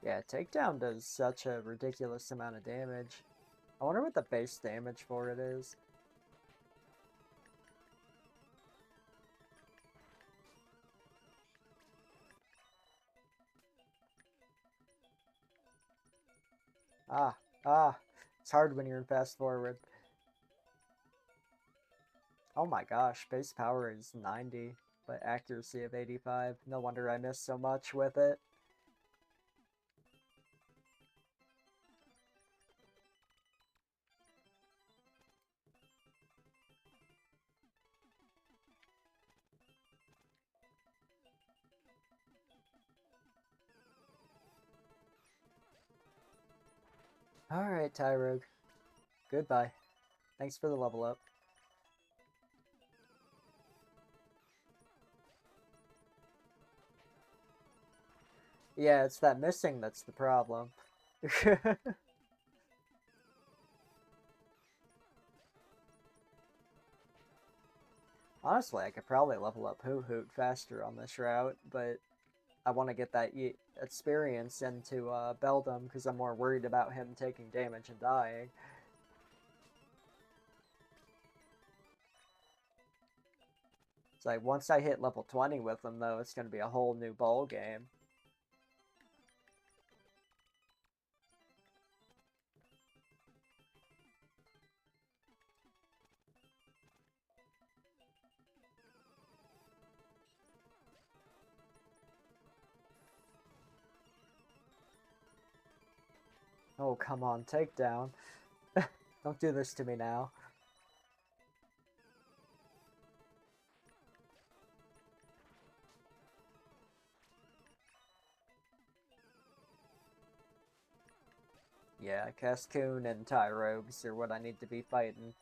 Yeah, takedown does such a ridiculous amount of damage. I wonder what the base damage for it is. Ah, it's hard when you're in fast forward. Oh my gosh, base power is 90, but accuracy of 85. No wonder I missed so much with it. Alright, Tyrogue. Goodbye. Thanks for the level up. Yeah, it's that missing that's the problem. Honestly, I could probably level up Hoot Hoot faster on this route, but I want to get that experience into Beldum because I'm more worried about him taking damage and dying. It's like, once I hit level 20 with him, though, it's going to be a whole new ball game. Oh, come on, takedown. Don't do this to me now. Yeah, Cascoon and Tyrogues are what I need to be fighting.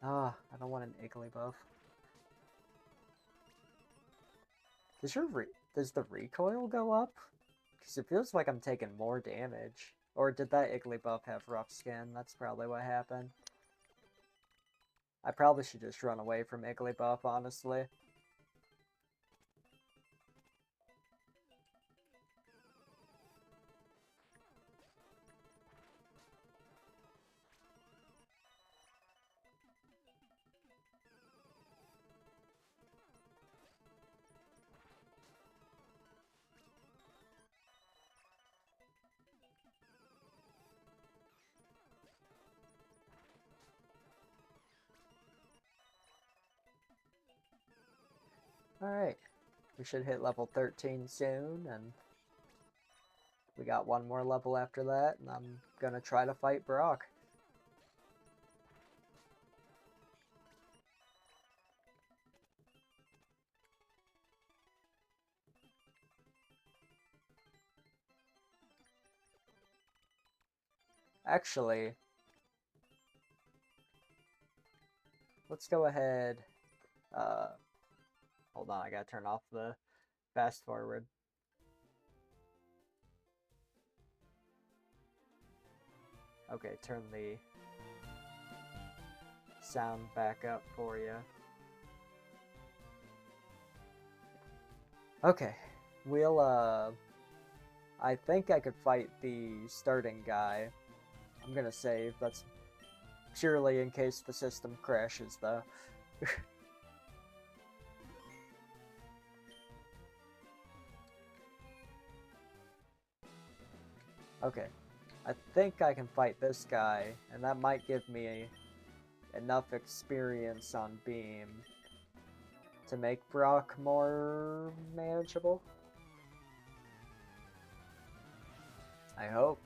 Ah, I don't want an Igglybuff. Does the recoil go up? Because it feels like I'm taking more damage. Or did that Igglybuff have rough skin? That's probably what happened. I probably should just run away from Igglybuff, honestly. Alright. We should hit level 13 soon, and we got one more level after that, and I'm gonna try to fight Brock. Actually, let's go ahead. Hold on, I gotta turn off the fast forward. Okay, turn the sound back up for you. Okay, we'll, I think I could fight the starting guy. I'm gonna save, that's purely in case the system crashes, though. Okay, I think I can fight this guy, and that might give me enough experience on Beam to make Brock more manageable. I hope.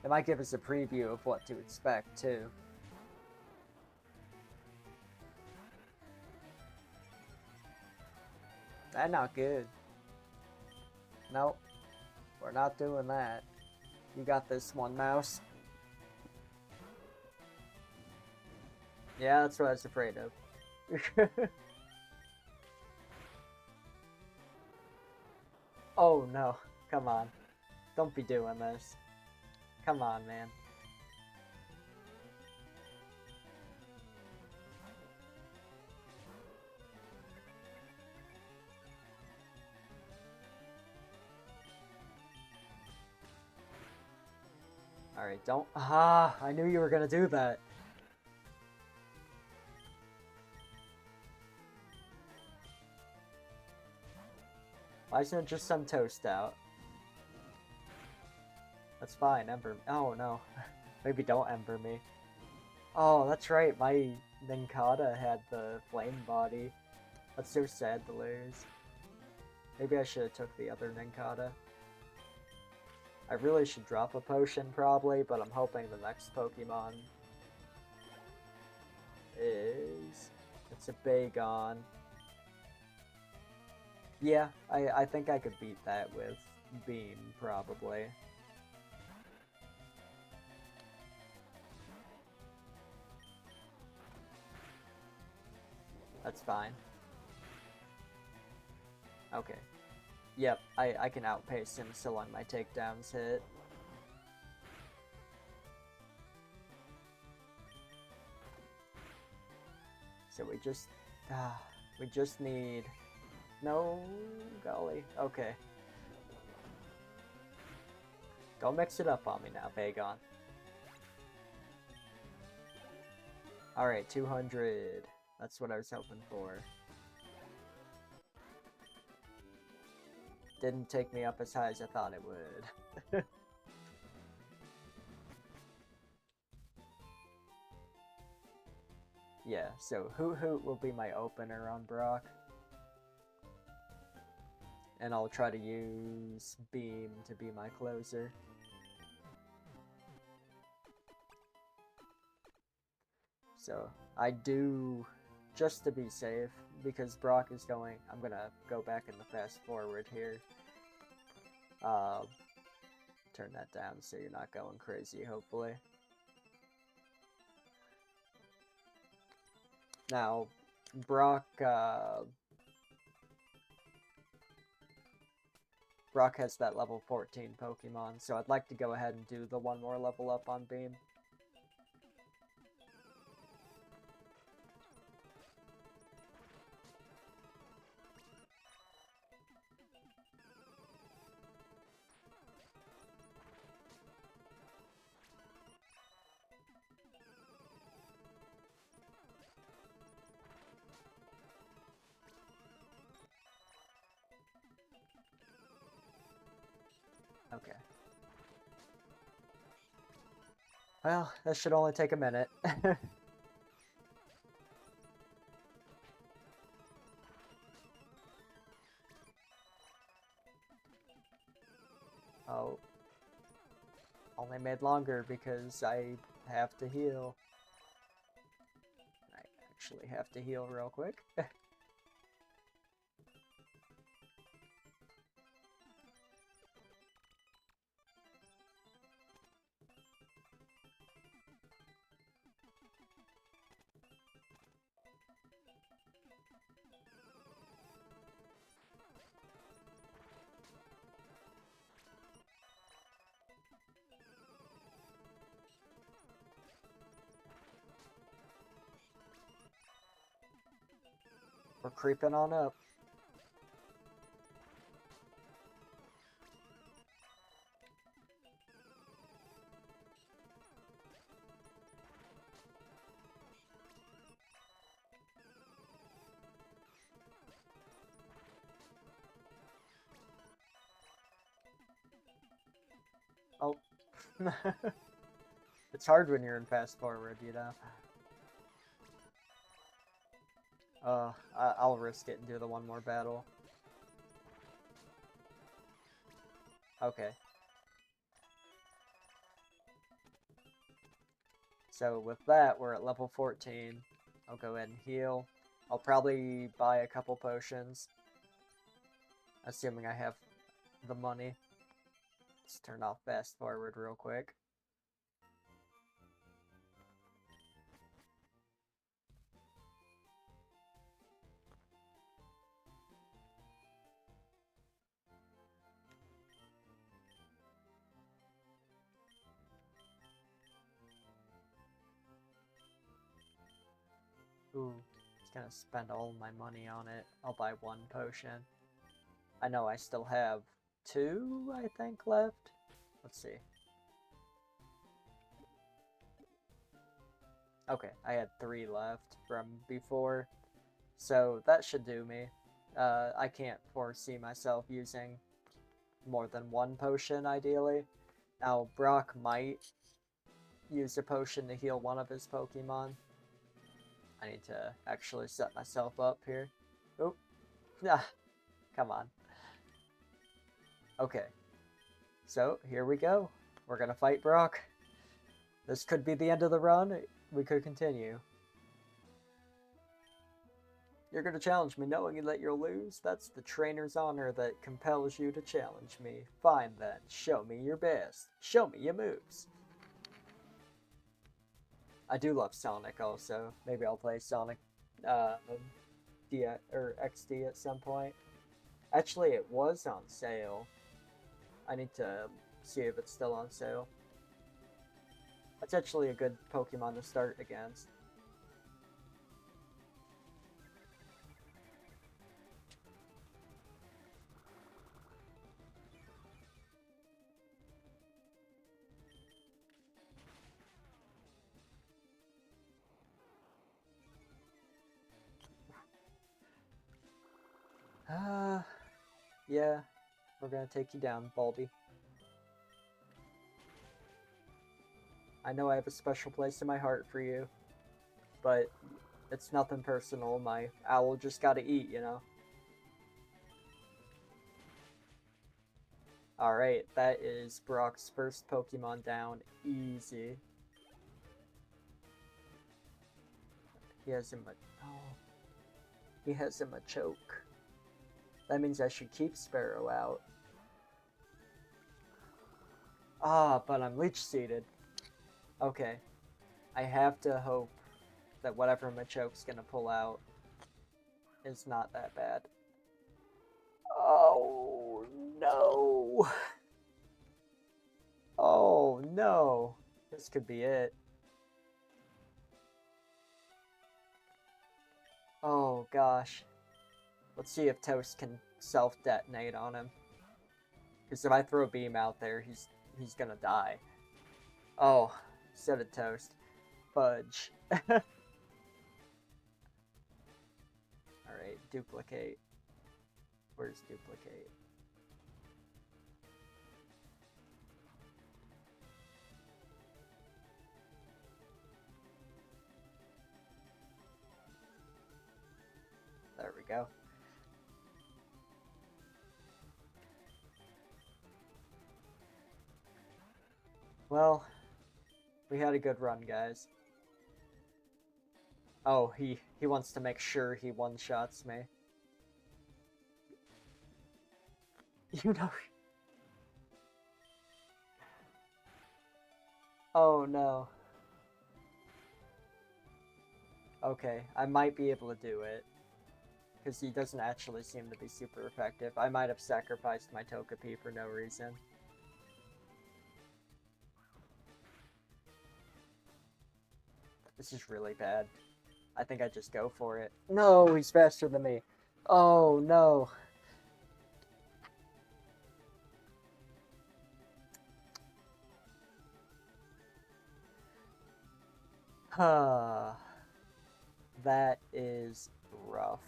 It might give us a preview of what to expect, too. That's not good. Nope. We're not doing that. You got this one, Mouse. Yeah, that's what I was afraid of. Oh no, come on. Don't be doing this. Come on, man. Alright, don't. Ah, I knew you were gonna do that. Why isn't it just some toast out? That's fine, Ember. Oh no. Maybe don't Ember me. Oh, that's right, my Ninkata had the flame body. That's so sad to lose. Maybe I should have took the other Ninkata. I really should drop a potion probably, but I'm hoping the next Pokemon is... It's a Bagon. Yeah, I think I could beat that with Beam, probably. That's fine. Okay. Yep, I can outpace him so long my takedowns hit. So we just need... No, golly. Okay. Don't mix it up on me now, Bagon. Alright, 200. That's what I was hoping for. Didn't take me up as high as I thought it would. Yeah, so Hoot Hoot will be my opener on Brock. And I'll try to use Beam to be my closer. So, I do, just to be safe, because Brock is going, I'm gonna go back in the fast forward here. Turn that down so you're not going crazy, hopefully. Now, Brock has that level 14 Pokemon, so I'd like to go ahead and do the one more level up on Beam. Okay. Well, that should only take a minute. Oh. Only made longer because I have to heal. I actually have to heal real quick. We're creeping on up. Oh. It's hard when you're in fast forward, you know? I'll risk it and do the one more battle. Okay. So with that, we're at level 14. I'll go ahead and heal. I'll probably buy a couple potions. Assuming I have the money. Let's turn off fast forward real quick. Ooh, just gonna spend all my money on it. I'll buy one potion. I know I still have 2, I think, left. Let's see. Okay, I had 3 left from before. So that should do me. I can't foresee myself using more than 1 potion, ideally. Now, Brock might use a potion to heal one of his Pokemon. I need to actually set myself up here. Oop. Ah, come on. Okay. So, here we go. We're gonna fight Brock. This could be the end of the run. We could continue. You're gonna challenge me knowing that you'll lose? That's the trainer's honor that compels you to challenge me. Fine then. Show me your best. Show me your moves. I do love Sonic also. Maybe I'll play Sonic D or XD at some point. Actually, it was on sale. I need to see if it's still on sale. That's actually a good Pokemon to start against. Yeah, we're gonna take you down, Bulby. I know I have a special place in my heart for you, but it's nothing personal. My owl just gotta eat, you know? Alright, that is Brock's first Pokemon down. Easy. He has him a... Oh. He has him a choke. That means I should keep Sparrow out. Ah, but I'm leech seeded. Okay. I have to hope that whatever Machoke's gonna pull out is not that bad. Oh, no. Oh, no. This could be it. Oh, gosh. Let's see if Toast can self-detonate on him. Because if I throw a beam out there, he's gonna die. Oh, said it, Toast. Fudge. Alright, duplicate. Where's duplicate? There we go. Well, we had a good run, guys. Oh, he wants to make sure he one-shots me. You know. Oh no. Okay, I might be able to do it. Because he doesn't actually seem to be super effective. I might have sacrificed my Togepi for no reason. This is really bad. I think I just go for it. No, he's faster than me. Oh no. Huh. That is rough.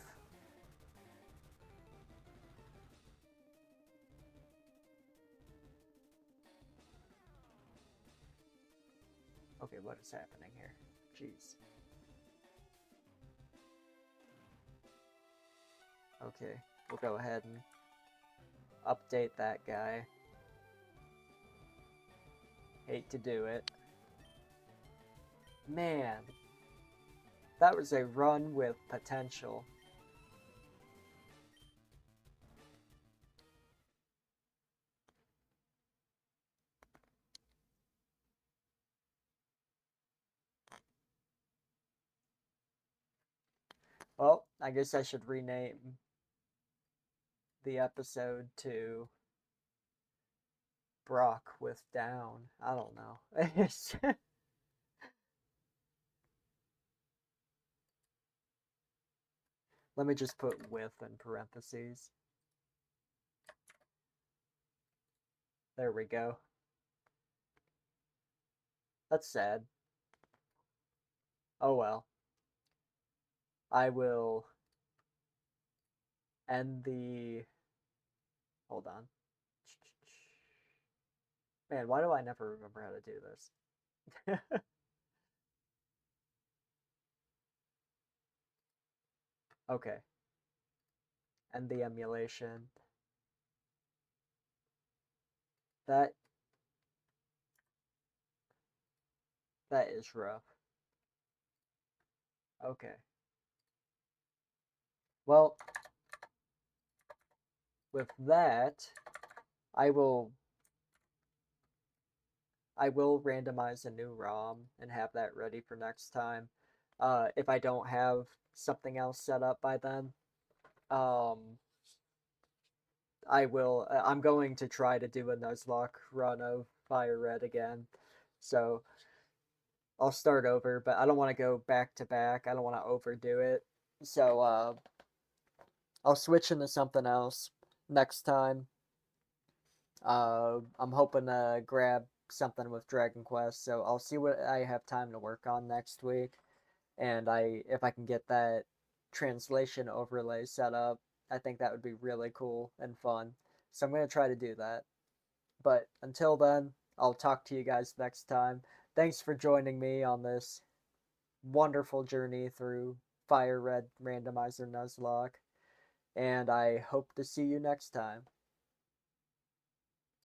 Okay, what is happening here? Jeez. Okay, we'll go ahead and update that guy. Hate to do it. Man, that was a run with potential. Well, I guess I should rename the episode to Brock with Down. I don't know. Let me just put with in parentheses. There we go. That's sad. Oh well. I will end the... Hold on. Man, why do I never remember how to do this? Okay. End the emulation. That is rough. Okay. Well, with that, I will randomize a new ROM and have that ready for next time. If I don't have something else set up by then, I will. I'm going to try to do a Nuzlocke run of FireRed again, so I'll start over. But I don't want to go back to back. I don't want to overdo it. So I'll switch into something else next time. I'm hoping to grab something with Dragon Quest, so I'll see what I have time to work on next week. And if I can get that translation overlay set up, I think that would be really cool and fun. So I'm going to try to do that. But until then, I'll talk to you guys next time. Thanks for joining me on this wonderful journey through FireRed Randomizer Nuzlocke, and I hope to see you next time.